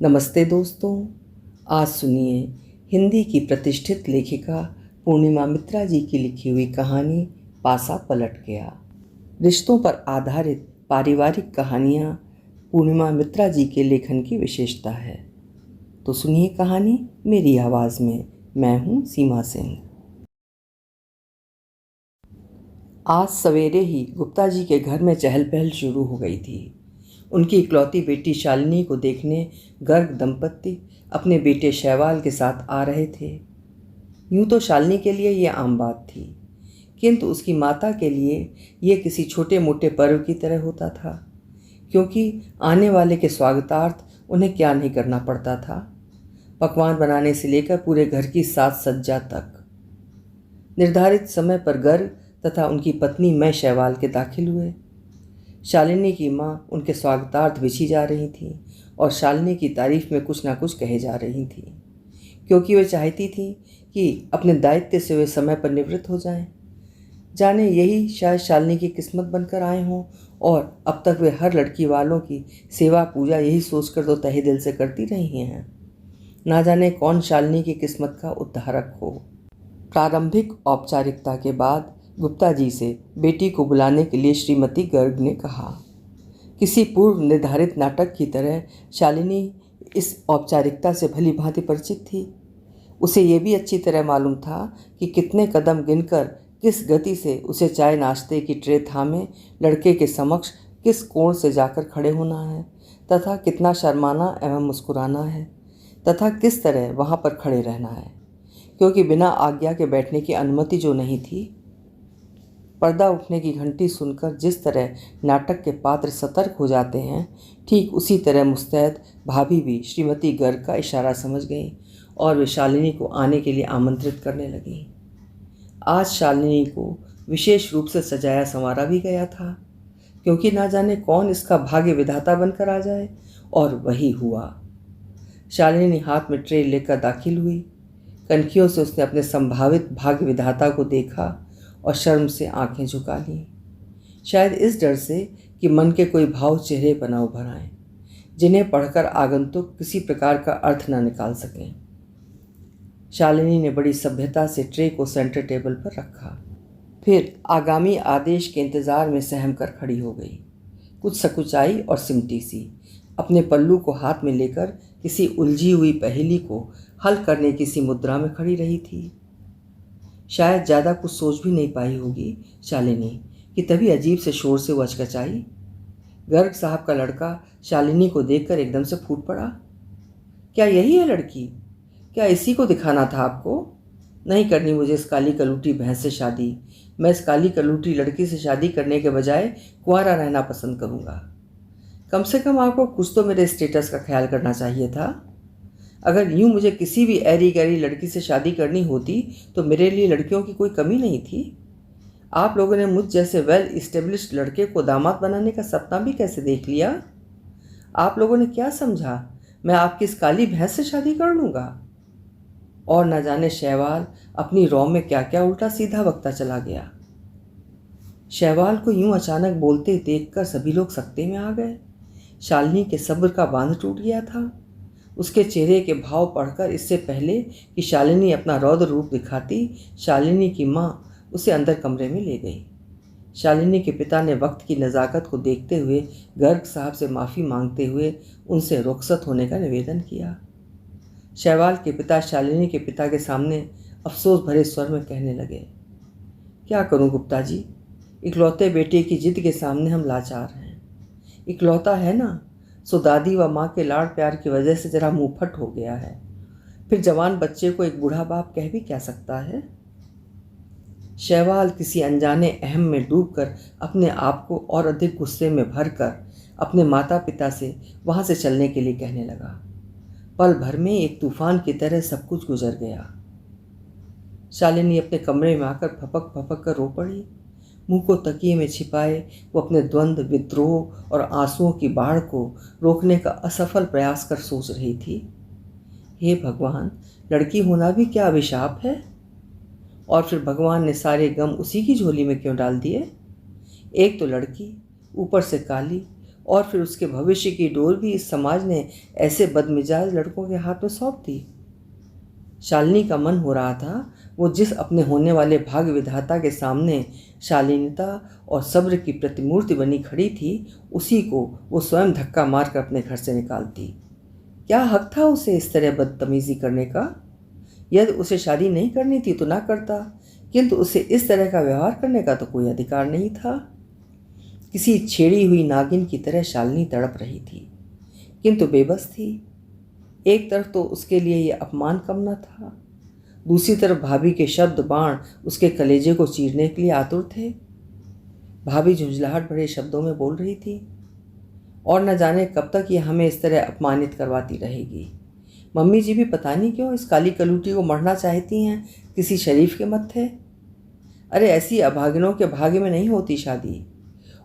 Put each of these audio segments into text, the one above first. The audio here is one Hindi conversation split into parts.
नमस्ते दोस्तों। आज सुनिए हिंदी की प्रतिष्ठित लेखिका पूर्णिमा मित्रा जी की लिखी हुई कहानी पासा पलट गया। रिश्तों पर आधारित पारिवारिक कहानियाँ पूर्णिमा मित्रा जी के लेखन की विशेषता है। तो सुनिए कहानी मेरी आवाज़ में। मैं हूँ सीमा सिंह। आज सवेरे ही गुप्ता जी के घर में चहल पहल शुरू हो गई थी। उनकी इकलौती बेटी शालिनी को देखने गर्ग दंपत्ति अपने बेटे शैवाल के साथ आ रहे थे। यूं तो शालिनी के लिए ये आम बात थी, किंतु उसकी माता के लिए ये किसी छोटे मोटे पर्व की तरह होता था, क्योंकि आने वाले के स्वागतार्थ उन्हें क्या नहीं करना पड़ता था। पकवान बनाने से लेकर पूरे घर की साज सज्जा तक। निर्धारित समय पर गर्ग तथा उनकी पत्नी मैं शैवाल के दाखिल हुए। शालिनी की माँ उनके स्वागतार्थ बिछी जा रही थी और शालिनी की तारीफ में कुछ ना कुछ कहे जा रही थी, क्योंकि वे चाहती थी कि अपने दायित्व से वे समय पर निवृत्त हो जाएं। जाने यही शायद शालिनी की किस्मत बनकर आए हों, और अब तक वे हर लड़की वालों की सेवा पूजा यही सोचकर तो तहे दिल से करती रही हैं। ना जाने कौन शालिनी की किस्मत का उद्धारक हो। प्रारंभिक औपचारिकता के बाद गुप्ता जी से बेटी को बुलाने के लिए श्रीमती गर्ग ने कहा। किसी पूर्व निर्धारित नाटक की तरह शालिनी इस औपचारिकता से भली भांति परिचित थी। उसे ये भी अच्छी तरह मालूम था कि कितने कदम गिनकर किस गति से उसे चाय नाश्ते की ट्रे थामे लड़के के समक्ष किस कोण से जाकर खड़े होना है, तथा कितना शर्माना एवं मुस्कुराना है, तथा किस तरह वहाँ पर खड़े रहना है, क्योंकि बिना आज्ञा के बैठने की अनुमति जो नहीं थी। पर्दा उठने की घंटी सुनकर जिस तरह नाटक के पात्र सतर्क हो जाते हैं, ठीक उसी तरह मुस्तैद भाभी भी श्रीमती गर्ग का इशारा समझ गई और वे शालिनी को आने के लिए आमंत्रित करने लगी। आज शालिनी को विशेष रूप से सजाया संवारा भी गया था, क्योंकि ना जाने कौन इसका भाग्य विधाता बनकर आ जाए, और वही हुआ। शालिनी हाथ में ट्रे लेकर दाखिल हुई। कनखियों से उसने अपने संभावित भाग्य विधाता को देखा और शर्म से आंखें झुका लीं, शायद इस डर से कि मन के कोई भाव चेहरे पर न उभर आए, जिन्हें पढ़कर आगंतुक किसी प्रकार का अर्थ न निकाल सकें। शालिनी ने बड़ी सभ्यता से ट्रे को सेंटर टेबल पर रखा, फिर आगामी आदेश के इंतज़ार में सहम कर खड़ी हो गई। कुछ सकुचाई और सिमटी सी अपने पल्लू को हाथ में लेकर किसी उलझी हुई पहेली को हल करने की सी मुद्रा में खड़ी रही थी। शायद ज़्यादा कुछ सोच भी नहीं पाई होगी शालिनी कि तभी अजीब से शोर से वचकचाई। गर्ग साहब का लड़का शालिनी को देखकर एकदम से फूट पड़ा। क्या यही है लड़की? क्या इसी को दिखाना था आपको? नहीं करनी मुझे इस काली कलूटी भैंस से शादी। मैं इस काली कलूटी लड़की से शादी करने के बजाय कुंवारा रहना पसंद करूँगा। कम से कम आपको कुछ तो मेरे स्टेटस का ख्याल करना चाहिए था। अगर यूं मुझे किसी भी ऐरी गैरी लड़की से शादी करनी होती तो मेरे लिए लड़कियों की कोई कमी नहीं थी। आप लोगों ने मुझ जैसे वेल इस्टेब्लिश्ड लड़के को दामाद बनाने का सपना भी कैसे देख लिया? आप लोगों ने क्या समझा मैं आपकी इस काली भैंस से शादी कर लूँगा? और न जाने शैवाल अपनी रौ में क्या क्या उल्टा सीधा बकता चला गया। शैवाल को यूं अचानक बोलते देखकर सभी लोग सकते में आ गए। शालिनी के सब्र का बांध टूट गया था। उसके चेहरे के भाव पढ़कर इससे पहले कि शालिनी अपना रौद्र रूप दिखाती, शालिनी की माँ उसे अंदर कमरे में ले गई। शालिनी के पिता ने वक्त की नज़ाकत को देखते हुए गर्ग साहब से माफ़ी मांगते हुए उनसे रुखसत होने का निवेदन किया। शैवाल के पिता शालिनी के पिता के सामने अफसोस भरे स्वर में कहने लगे, क्या करूं गुप्ता जी, इकलौते बेटे की जिद के सामने हम लाचार हैं। इकलौता है ना, सो दादी व माँ के लाड़ प्यार की वजह से जरा मुंहफट हो गया है। फिर जवान बच्चे को एक बूढ़ा बाप कह भी क्या सकता है? शैवाल किसी अनजाने अहम में डूबकर अपने आप को और अधिक गुस्से में भरकर अपने माता पिता से वहाँ से चलने के लिए कहने लगा। पल भर में एक तूफान की तरह सब कुछ गुजर गया। शालिनी अपने कमरे में आकर फपक फपक कर रो पड़ी। मुंह को तकिए में छिपाए वो अपने द्वंद्व, विद्रोह और आंसुओं की बाढ़ को रोकने का असफल प्रयास कर सोच रही थी, हे भगवान, लड़की होना भी क्या अभिशाप है? और फिर भगवान ने सारे गम उसी की झोली में क्यों डाल दिए? एक तो लड़की, ऊपर से काली, और फिर उसके भविष्य की डोर भी इस समाज ने ऐसे बदमिजाज लड़कों के हाथ में सौंप दी। शालिनी का मन हो रहा था वो जिस अपने होने वाले भाग्य विधाता के सामने शालीनता और सब्र की प्रतिमूर्ति बनी खड़ी थी, उसी को वो स्वयं धक्का मारकर अपने घर से निकालती। क्या हक था उसे इस तरह बदतमीजी करने का? यदि उसे शादी नहीं करनी थी तो ना करता, किंतु उसे इस तरह का व्यवहार करने का तो कोई अधिकार नहीं था। किसी छेड़ी हुई नागिन की तरह शालिनी तड़प रही थी, किंतु बेबस थी। एक तरफ तो उसके लिए यह अपमान कम न था, दूसरी तरफ भाभी के शब्द बाण उसके कलेजे को चीरने के लिए आतुर थे। भाभी झुंझलाहट भरे शब्दों में बोल रही थी, और न जाने कब तक ये हमें इस तरह अपमानित करवाती रहेगी। मम्मी जी भी पता नहीं क्यों इस काली कलूटी को मरना चाहती हैं किसी शरीफ के मत्थे। अरे ऐसी अभागिनों के भाग्य में नहीं होती शादी।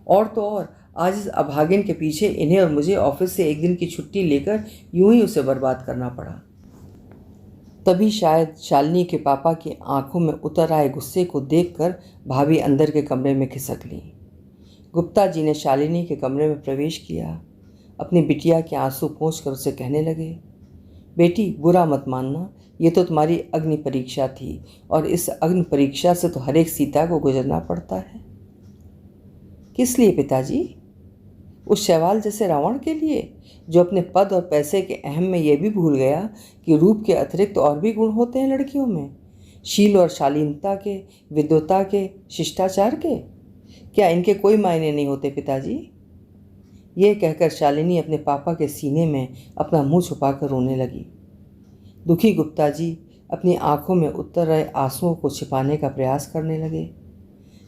और तो और आज इस अभागिन के पीछे इन्हें और मुझे ऑफिस से एक दिन की छुट्टी लेकर यूं ही उसे बर्बाद करना पड़ा। तभी शायद शालिनी के पापा की आंखों में उतर आए गुस्से को देखकर भाभी अंदर के कमरे में खिसक ली। गुप्ता जी ने शालिनी के कमरे में प्रवेश किया। अपनी बिटिया के आंसू पोंछकर उसे कहने लगे, बेटी बुरा मत मानना, ये तो तुम्हारी अग्नि परीक्षा थी और इस अग्नि परीक्षा से तो हर एक सीता को गुजरना पड़ता है। किस लिए पिताजी? उस शैवाल जैसे रावण के लिए, जो अपने पद और पैसे के अहम में यह भी भूल गया कि रूप के अतिरिक्त और भी गुण होते हैं लड़कियों में, शील और शालीनता के, विद्वता के, शिष्टाचार के। क्या इनके कोई मायने नहीं होते पिताजी? ये कहकर शालिनी अपने पापा के सीने में अपना मुंह छुपाकर रोने लगी। दुखी गुप्ता जी अपनी आंखों में उतर रहे आंसुओं को छिपाने का प्रयास करने लगे।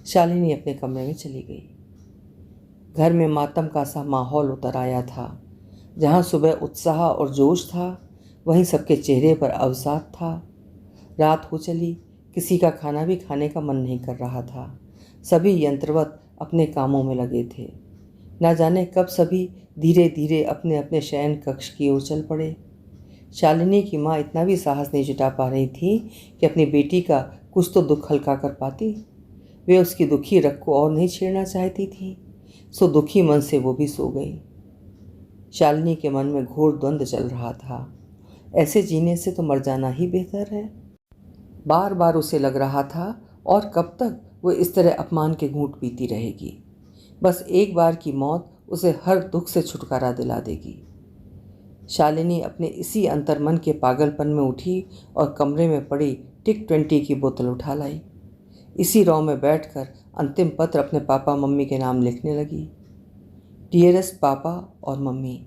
शालिनी अपने कमरे में चली गई। घर में मातम का सा माहौल उतर आया था। जहाँ सुबह उत्साह और जोश था, वहीं सबके चेहरे पर अवसाद था। रात हो चली, किसी का खाना भी खाने का मन नहीं कर रहा था। सभी यंत्रवत अपने कामों में लगे थे। न जाने कब सभी धीरे धीरे अपने अपने शयन कक्ष की ओर चल पड़े। शालिनी की माँ इतना भी साहस नहीं जुटा पा रही थी कि अपनी बेटी का कुछ तो दुख हल्का कर पाती। वे उसकी दुखी रग को और नहीं छेड़ना चाहती थी, सो दुखी मन से वो भी सो गई। शालिनी के मन में घोर द्वंद्व चल रहा था। ऐसे जीने से तो मर जाना ही बेहतर है। बार बार उसे लग रहा था, और कब तक वो इस तरह अपमान के घूंट पीती रहेगी। बस एक बार की मौत उसे हर दुख से छुटकारा दिला देगी। शालिनी अपने इसी अंतर्मन के पागलपन में उठी और कमरे में पड़ी टिक 20 की बोतल उठा लाई। इसी रॉ में बैठकर अंतिम पत्र अपने पापा मम्मी के नाम लिखने लगी। डियरेस्ट पापा और मम्मी,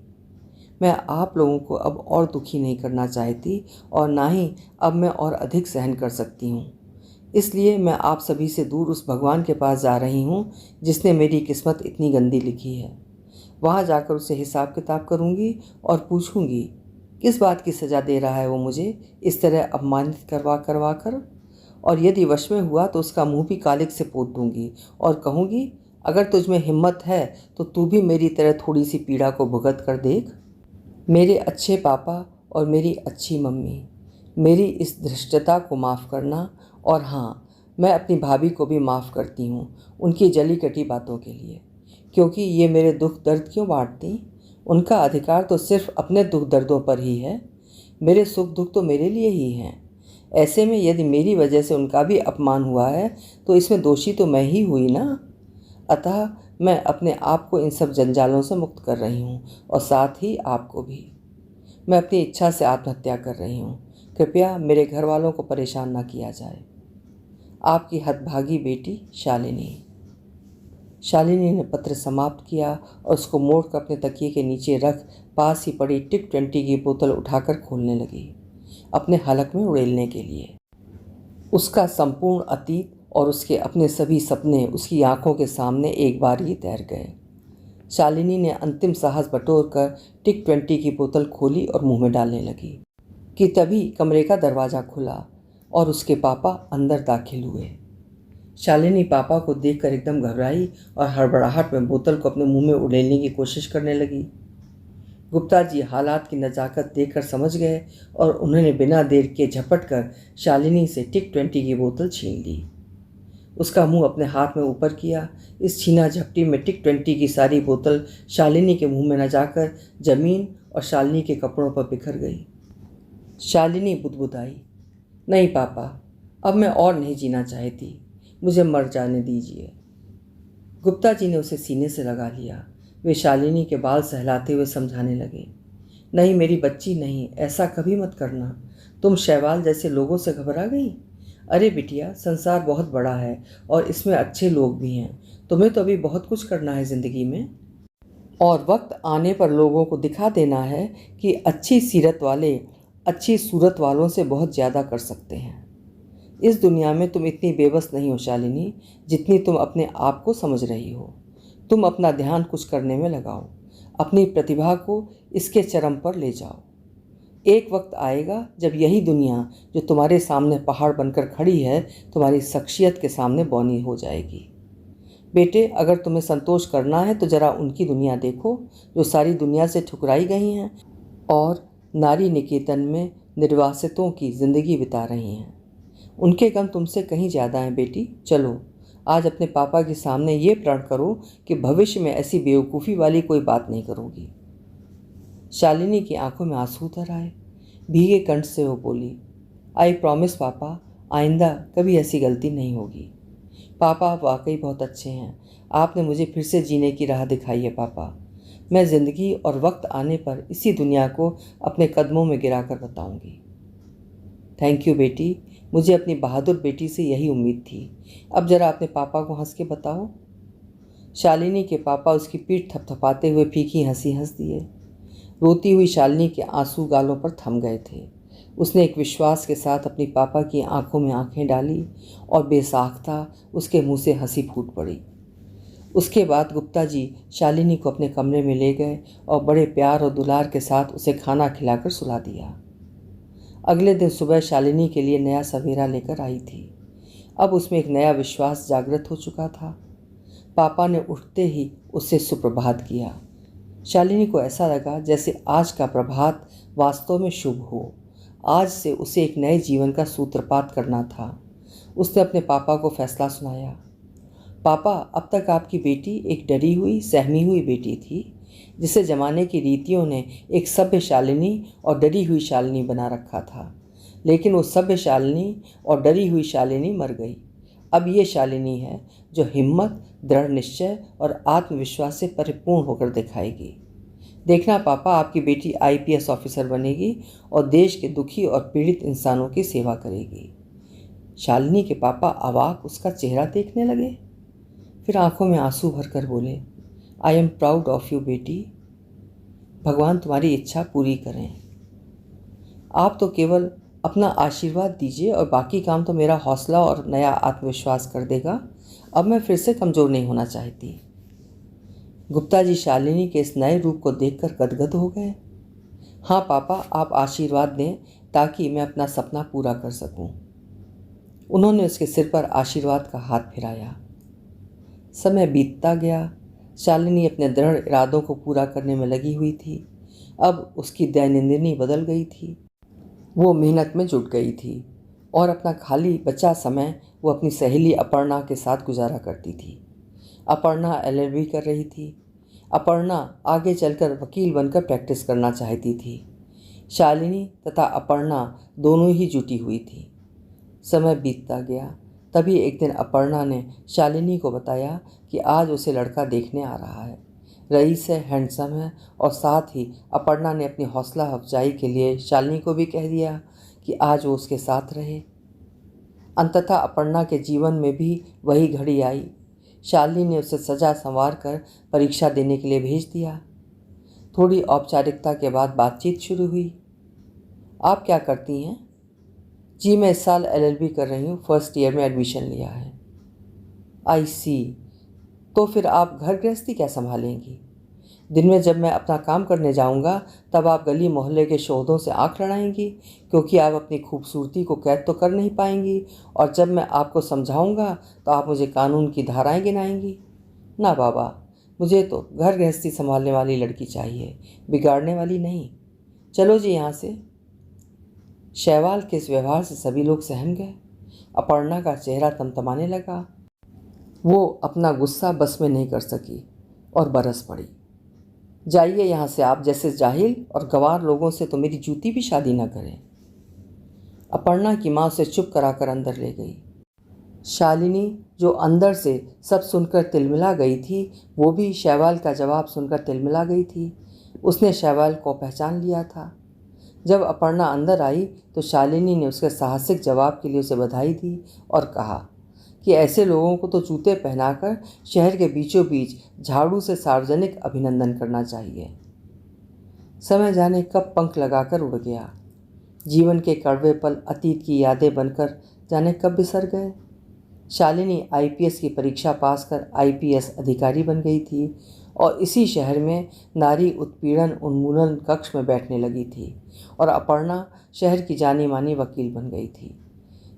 मैं आप लोगों को अब और दुखी नहीं करना चाहती और ना ही अब मैं और अधिक सहन कर सकती हूँ। इसलिए मैं आप सभी से दूर उस भगवान के पास जा रही हूँ जिसने मेरी किस्मत इतनी गंदी लिखी है। वहाँ जाकर उससे हिसाब किताब करूँगी और पूछूँगी किस बात की सज़ा दे रहा है वो मुझे इस तरह अपमानित करवा कर। और यदि वश में हुआ तो उसका मुंह भी कालिक से पोत दूंगी और कहूँगी, अगर तुझमें हिम्मत है तो तू भी मेरी तरह थोड़ी सी पीड़ा को भुगत कर देख। मेरे अच्छे पापा और मेरी अच्छी मम्मी, मेरी इस धृष्टता को माफ़ करना, और हाँ, मैं अपनी भाभी को भी माफ़ करती हूँ उनकी जली कटी बातों के लिए, क्योंकि ये मेरे दुख दर्द क्यों बांटती? उनका अधिकार तो सिर्फ अपने दुख दर्दों पर ही है। मेरे सुख दुख तो मेरे लिए ही हैं। ऐसे में यदि मेरी वजह से उनका भी अपमान हुआ है तो इसमें दोषी तो मैं ही हुई ना। अतः मैं अपने आप को इन सब जंजालों से मुक्त कर रही हूँ और साथ ही आपको भी। मैं अपनी इच्छा से आत्महत्या कर रही हूँ। कृपया मेरे घर वालों को परेशान ना किया जाए। आपकी हतभागी बेटी शालिनी। शालिनी ने पत्र समाप्त किया और उसको मोड़कर अपने तकिए के नीचे रख पास ही पड़ी टिक 20 की बोतल उठाकर खोलने लगी, अपने हलक में उड़ेलने के लिए। उसका संपूर्ण अतीत और उसके अपने सभी सपने उसकी आंखों के सामने एक बार ही तैर गए। शालिनी ने अंतिम साहस बटोर कर टिक 20 की बोतल खोली और मुंह में डालने लगी कि तभी कमरे का दरवाज़ा खुला और उसके पापा अंदर दाखिल हुए। शालिनी पापा को देखकर एकदम घबराई और हड़बड़ाहट में बोतल को अपने मुंह में उड़ेलने की कोशिश करने लगी। गुप्ता जी हालात की नज़ाकत देखकर समझ गए और उन्होंने बिना देर के झपट कर शालिनी से टिक 20 की बोतल छीन ली। उसका मुंह अपने हाथ में ऊपर किया। इस छीना झपटी में टिक 20 की सारी बोतल शालिनी के मुंह में न जाकर जमीन और शालिनी के कपड़ों पर बिखर गई। शालिनी बुदबुदाई, नहीं पापा, अब मैं और नहीं जीना चाहती, मुझे मर जाने दीजिए। गुप्ता जी ने उसे सीने से लगा लिया। वे शालिनी के बाल सहलाते हुए समझाने लगे, नहीं मेरी बच्ची नहीं, ऐसा कभी मत करना। तुम शैवाल जैसे लोगों से घबरा गई? अरे बिटिया, संसार बहुत बड़ा है और इसमें अच्छे लोग भी हैं। तुम्हें तो अभी बहुत कुछ करना है ज़िंदगी में, और वक्त आने पर लोगों को दिखा देना है कि अच्छी सीरत वाले अच्छी सूरत वालों से बहुत ज़्यादा कर सकते हैं। इस दुनिया में तुम इतनी बेबस नहीं हो शालिनी, जितनी तुम अपने आप को समझ रही हो। तुम अपना ध्यान कुछ करने में लगाओ, अपनी प्रतिभा को इसके चरम पर ले जाओ। एक वक्त आएगा जब यही दुनिया जो तुम्हारे सामने पहाड़ बनकर खड़ी है, तुम्हारी शख्सियत के सामने बौनी हो जाएगी। बेटे, अगर तुम्हें संतोष करना है तो ज़रा उनकी दुनिया देखो जो सारी दुनिया से ठुकराई गई हैं और नारी निकेतन में निर्वासितों की ज़िंदगी बिता रही हैं। उनके गम तुमसे कहीं ज़्यादा हैं बेटी। चलो आज अपने पापा के सामने ये प्रण करो कि भविष्य में ऐसी बेवकूफ़ी वाली कोई बात नहीं करोगी। शालिनी की आंखों में आंसू उतर आए। भीगे कंठ से वो बोली, आई प्रॉमिस पापा, आइंदा कभी ऐसी गलती नहीं होगी। पापा आप वाकई बहुत अच्छे हैं, आपने मुझे फिर से जीने की राह दिखाई है पापा। मैं ज़िंदगी और वक्त आने पर इसी दुनिया को अपने कदमों में गिरा कर बताऊँगी। थैंक यू बेटी, मुझे अपनी बहादुर बेटी से यही उम्मीद थी। अब ज़रा अपने पापा को हंस के बताओ। शालिनी के पापा उसकी पीठ थपथपाते हुए फीकी हंसी हंस दिए। रोती हुई शालिनी के आंसू गालों पर थम गए थे। उसने एक विश्वास के साथ अपनी पापा की आंखों में आंखें डाली और बेसाख्ता उसके मुंह से हंसी फूट पड़ी। उसके बाद गुप्ता जी शालिनी को अपने कमरे में ले गए और बड़े प्यार और दुलार के साथ उसे खाना खिलाकर सुला दिया। अगले दिन सुबह शालिनी के लिए नया सवेरा लेकर आई थी। अब उसमें एक नया विश्वास जागृत हो चुका था। पापा ने उठते ही उससे सुप्रभात किया। शालिनी को ऐसा लगा जैसे आज का प्रभात वास्तव में शुभ हो। आज से उसे एक नए जीवन का सूत्रपात करना था। उसने अपने पापा को फैसला सुनाया, पापा, अब तक आपकी बेटी एक डरी हुई सहमी हुई बेटी थी, जिसे ज़माने की रीतियों ने एक सभ्य शालिनी और डरी हुई शालिनी बना रखा था। लेकिन वो सभ्य शालिनी और डरी हुई शालिनी मर गई। अब ये शालिनी है जो हिम्मत, दृढ़ निश्चय और आत्मविश्वास से परिपूर्ण होकर दिखाएगी। देखना पापा, आपकी बेटी IPS ऑफिसर बनेगी और देश के दुखी और पीड़ित इंसानों की सेवा करेगी। शालिनी के पापा अवाक उसका चेहरा देखने लगे, फिर आंखों में आंसू भरकर बोले, I am proud of you बेटी। भगवान तुम्हारी इच्छा पूरी करें। आप तो केवल अपना आशीर्वाद दीजिए और बाकी काम तो मेरा हौसला और नया आत्मविश्वास कर देगा। अब मैं फिर से कमज़ोर नहीं होना चाहती। गुप्ता जी शालिनी के इस नए रूप को देखकर गदगद हो गए। हाँ पापा, आप आशीर्वाद दें ताकि मैं अपना सपना पूरा कर सकूं। उन्होंने उसके सिर पर आशीर्वाद का हाथ फिराया। समय बीतता गया। शालिनी अपने दृढ़ इरादों को पूरा करने में लगी हुई थी। अब उसकी दैनंदिनी बदल गई थी। वो मेहनत में जुट गई थी और अपना खाली बचा समय वो अपनी सहेली अपर्णा के साथ गुजारा करती थी। अपर्णा LLB कर रही थी। अपर्णा आगे चलकर वकील बनकर प्रैक्टिस करना चाहती थी। शालिनी तथा अपर्णा दोनों ही जुटी हुई थी। समय बीतता गया। तभी एक दिन अपर्णा ने शालिनी को बताया कि आज उसे लड़का देखने आ रहा है। रईस है, हैंडसम है और साथ ही अपर्णा ने अपनी हौसला अफजाई के लिए शालिनी को भी कह दिया कि आज वो उसके साथ रहे। अंततः अपर्णा के जीवन में भी वही घड़ी आई। शालिनी ने उसे सजा संवार कर परीक्षा देने के लिए भेज दिया। थोड़ी औपचारिकता के बाद बातचीत शुरू हुई। आप क्या करती हैं? जी मैं इस साल LLB कर रही हूँ, फर्स्ट ईयर में एडमिशन लिया है। आई सी, तो फिर आप घर गृहस्थी क्या संभालेंगी? दिन में जब मैं अपना काम करने जाऊंगा तब आप गली मोहल्ले के शोधों से आंख लड़ाएंगी, क्योंकि आप अपनी खूबसूरती को कैद तो कर नहीं पाएंगी, और जब मैं आपको समझाऊंगा तो आप मुझे कानून की धाराएं गिनाएंगी। ना बाबा, मुझे तो घर गृहस्थी संभालने वाली लड़की चाहिए, बिगाड़ने वाली नहीं। चलो जी यहाँ से। शैवाल के इस व्यवहार से सभी लोग सहम गए। अपर्णा का चेहरा तमतमाने लगा। वो अपना गुस्सा बस में नहीं कर सकी और बरस पड़ी। जाइए यहाँ से, आप जैसे जाहिल और गंवार लोगों से तो मेरी जूती भी शादी न करें। अपर्णा की माँ उसे चुप कराकर अंदर ले गई। शालिनी, जो अंदर से सब सुनकर तिलमिला गई थी, वो भी शैवाल का जवाब सुनकर तिलमिला गई थी। उसने शैवाल को पहचान लिया था। जब अपर्णा अंदर आई तो शालिनी ने उसके साहसिक जवाब के लिए उसे बधाई दी और कहा कि ऐसे लोगों को तो जूते पहनाकर शहर के बीचों बीच झाड़ू से सार्वजनिक अभिनंदन करना चाहिए। समय जाने कब पंख लगाकर उड़ गया। जीवन के कड़वे पल अतीत की यादें बनकर जाने कब बिसर गए। शालिनी आईपीएस की परीक्षा पास कर आईपीएस अधिकारी बन गई थी और इसी शहर में नारी उत्पीड़न उन्मूलन कक्ष में बैठने लगी थी और अपर्णा शहर की जानी मानी वकील बन गई थी।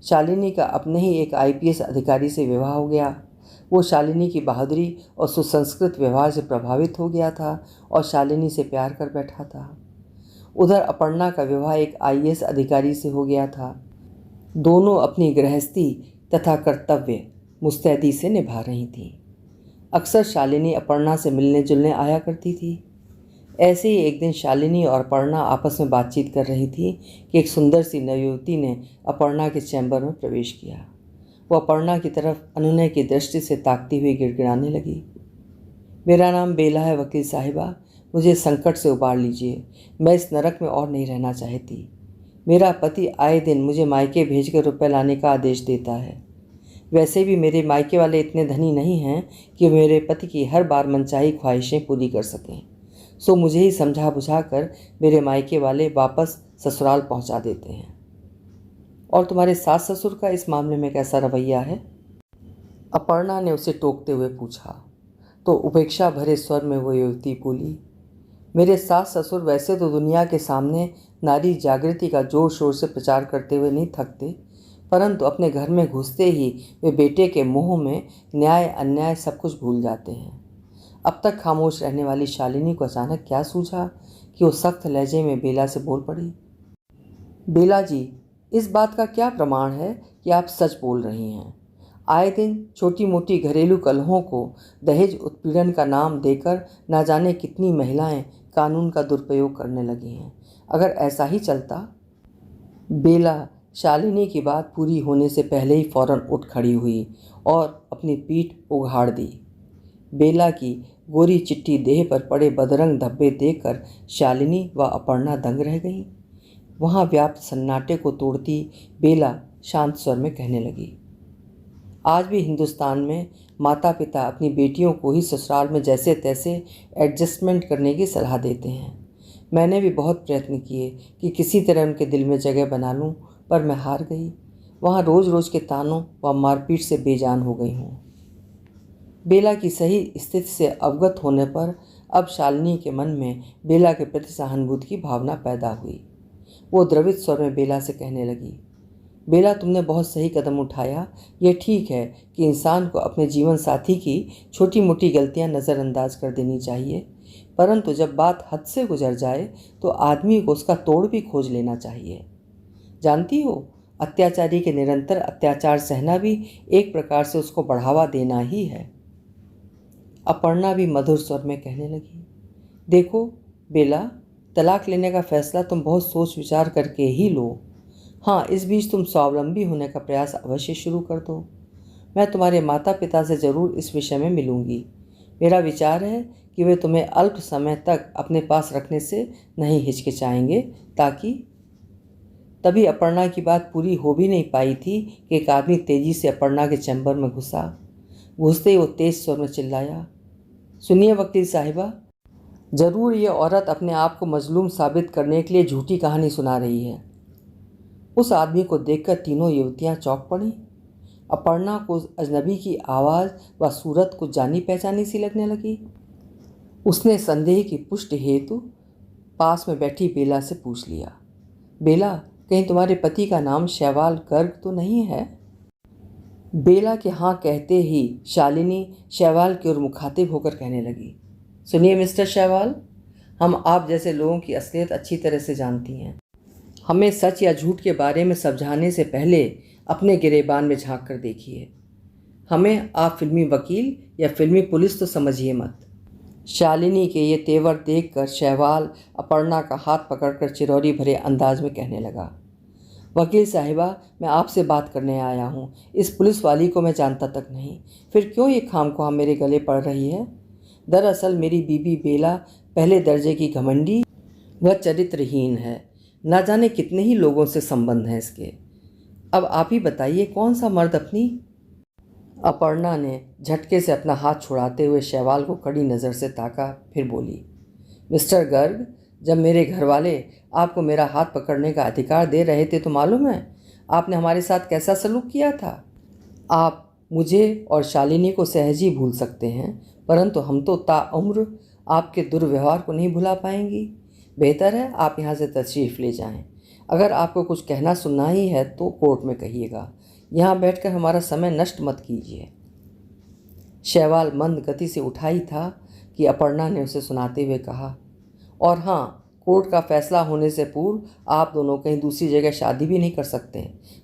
शालिनी का अपने ही एक आईपीएस अधिकारी से विवाह हो गया। वो शालिनी की बहादुरी और सुसंस्कृत व्यवहार से प्रभावित हो गया था और शालिनी से प्यार कर बैठा था। उधर अपर्णा का विवाह एक आईएएस अधिकारी से हो गया था। दोनों अपनी गृहस्थी तथा कर्तव्य मुस्तैदी से निभा रही थीं। अक्सर शालिनी अपर्णा से मिलने जुलने आया करती थी। ऐसे ही एक दिन शालिनी और अपर्णा आपस में बातचीत कर रही थी कि एक सुंदर सी नवयुवती ने अपर्णा के चैम्बर में प्रवेश किया। वो अपर्णा की तरफ अनुनय की दृष्टि से ताकती हुई गिड़गिड़ाने लगी। मेरा नाम बेला है वकील साहिबा, मुझे संकट से उबार लीजिए। मैं इस नरक में और नहीं रहना चाहती। मेरा पति आए दिन मुझे मायके भेजकर रुपए लाने का आदेश देता है। वैसे भी मेरे मायके वाले इतने धनी नहीं हैं कि मेरे पति की हर बार मनचाही ख्वाहिशें पूरी कर सकें। सो मुझे ही समझा बुझा कर मेरे मायके वाले वापस ससुराल पहुंचा देते हैं। और तुम्हारे सास ससुर का इस मामले में कैसा रवैया है? अपर्णा ने उसे टोकते हुए पूछा तो उपेक्षा भरे स्वर में वो युवती बोली, मेरे सास ससुर वैसे तो दुनिया के सामने नारी जागृति का जोर शोर से प्रचार करते हुए नहीं थकते, परंतु अपने घर में घुसते ही वे बेटे के मोह में न्याय अन्याय सब कुछ भूल जाते हैं। अब तक खामोश रहने वाली शालिनी को अचानक क्या सूझा कि वो सख्त लहजे में बेला से बोल पड़ी, बेला जी, इस बात का क्या प्रमाण है कि आप सच बोल रही हैं? आए दिन छोटी मोटी घरेलू कलहों को दहेज उत्पीड़न का नाम देकर ना जाने कितनी महिलाएं कानून का दुरुपयोग करने लगी हैं। अगर ऐसा ही चलता। बेला शालिनी की बात पूरी होने से पहले ही फौरन उठ खड़ी हुई और अपनी पीठ उघाड़ दी। बेला की गोरी चिट्टी देह पर पड़े बदरंग धब्बे देखकर शालिनी व अपर्णा दंग रह गईं। वहाँ व्याप्त सन्नाटे को तोड़ती बेला शांत स्वर में कहने लगी, आज भी हिंदुस्तान में माता पिता अपनी बेटियों को ही ससुराल में जैसे तैसे एडजस्टमेंट करने की सलाह देते हैं। मैंने भी बहुत प्रयत्न किए कि किसी तरह उनके दिल में जगह बना लूं, पर मैं हार गई। वहाँ रोज़ रोज़ के तानों व मारपीट से बेजान हो गई हूँ। बेला की सही स्थिति से अवगत होने पर अब शालिनी के मन में बेला के प्रति सहानुभूति की भावना पैदा हुई। वो द्रवित स्वर में बेला से कहने लगी, बेला, तुमने बहुत सही कदम उठाया। यह ठीक है कि इंसान को अपने जीवन साथी की छोटी मोटी गलतियां नज़रअंदाज कर देनी चाहिए, परंतु जब बात हद से गुजर जाए तो आदमी को उसका तोड़ भी खोज लेना चाहिए। जानती हो, अत्याचारी के निरंतर अत्याचार सहना भी एक प्रकार से उसको बढ़ावा देना ही है। अपर्णा भी मधुर स्वर में कहने लगी, देखो बेला, तलाक लेने का फैसला तुम बहुत सोच विचार करके ही लो। हाँ, इस बीच तुम स्वावलंबी होने का प्रयास अवश्य शुरू कर दो। मैं तुम्हारे माता पिता से ज़रूर इस विषय में मिलूंगी। मेरा विचार है कि वे तुम्हें अल्प समय तक अपने पास रखने से नहीं हिचकिचाएंगे, ताकि तभी अपर्णा की बात पूरी हो भी नहीं पाई थी कि एक आदमी तेजी से अपर्णा के चैम्बर में घुसा। घुसते ही वो तेज स्वर में चिल्लाया, सुनिए वकील साहिबा, ज़रूर ये औरत अपने आप को मजलूम साबित करने के लिए झूठी कहानी सुना रही है। उस आदमी को देखकर तीनों युवतियां चौंक पड़ीं। अपर्णा को उस अजनबी की आवाज़ व सूरत को जानी पहचानी सी लगने लगी। उसने संदेह की पुष्टि हेतु पास में बैठी बेला से पूछ लिया, बेला, कहीं तुम्हारे पति का नाम शैवाल गर्ग तो नहीं है? बेला के हाँ कहते ही शालिनी शैवाल की ओर मुखातिब होकर कहने लगी, सुनिए मिस्टर शैवाल, हम आप जैसे लोगों की असलियत अच्छी तरह से जानती हैं। हमें सच या झूठ के बारे में समझाने से पहले अपने गिरेबान में झांक कर देखिए। हमें आप फिल्मी वकील या फिल्मी पुलिस तो समझिए मत। शालिनी के ये तेवर देखकर शैवाल अपर्णा का हाथ पकड़कर चिरौरी भरे अंदाज में कहने लगा, वकील साहिबा, मैं आपसे बात करने आया हूँ। इस पुलिस वाली को मैं जानता तक नहीं, फिर क्यों ये खामख्वाह मेरे गले पड़ रही है? दरअसल मेरी बीबी बेला पहले दर्जे की घमंडी व चरित्रहीन है। ना जाने कितने ही लोगों से संबंध हैं इसके। अब आप ही बताइए, कौन सा मर्द अपनी। अपर्णा ने झटके से अपना हाथ छुड़ाते हुए शैवाल को कड़ी नज़र से ताका, फिर बोली, मिस्टर गर्ग, जब मेरे घर वाले आपको मेरा हाथ पकड़ने का अधिकार दे रहे थे तो मालूम है आपने हमारे साथ कैसा सलूक किया था। आप मुझे और शालिनी को सहज ही भूल सकते हैं, परंतु हम तो ताउम्र आपके दुर्व्यवहार को नहीं भुला पाएंगी। बेहतर है आप यहाँ से तशरीफ़ ले जाएं। अगर आपको कुछ कहना सुनना ही है तो कोर्ट में कहिएगा, यहाँ बैठकर हमारा समय नष्ट मत कीजिए। शैवाल मंद गति से उठा ही था कि अपर्णा ने उसे सुनाते हुए कहा, और हाँ, कोर्ट का फैसला होने से पूर्व आप दोनों कहीं दूसरी जगह शादी भी नहीं कर सकते,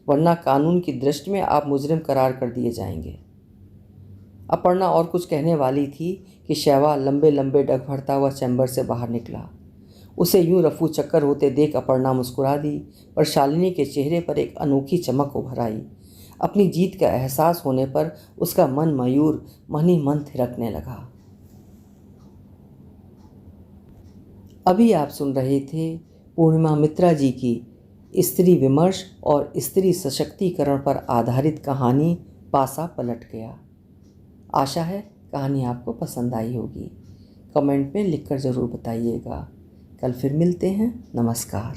वरना कानून की दृष्टि में आप मुजरिम करार कर दिए जाएंगे। अपर्णा और कुछ कहने वाली थी कि शैवाल लंबे लंबे डग भरता हुआ चैम्बर से बाहर निकला। उसे यूं रफू चक्कर होते देख अपर्णा मुस्कुरा दी, पर शालिनी के चेहरे पर एक अनोखी चमक उभर आई। अपनी जीत का एहसास होने पर उसका मन मयूर मन ही मन थिरकने लगा। अभी आप सुन रहे थे पूर्णिमा मित्रा जी की स्त्री विमर्श और स्त्री सशक्तिकरण पर आधारित कहानी पासा पलट गया। आशा है कहानी आपको पसंद आई होगी। कमेंट में लिखकर ज़रूर बताइएगा। कल फिर मिलते हैं। नमस्कार।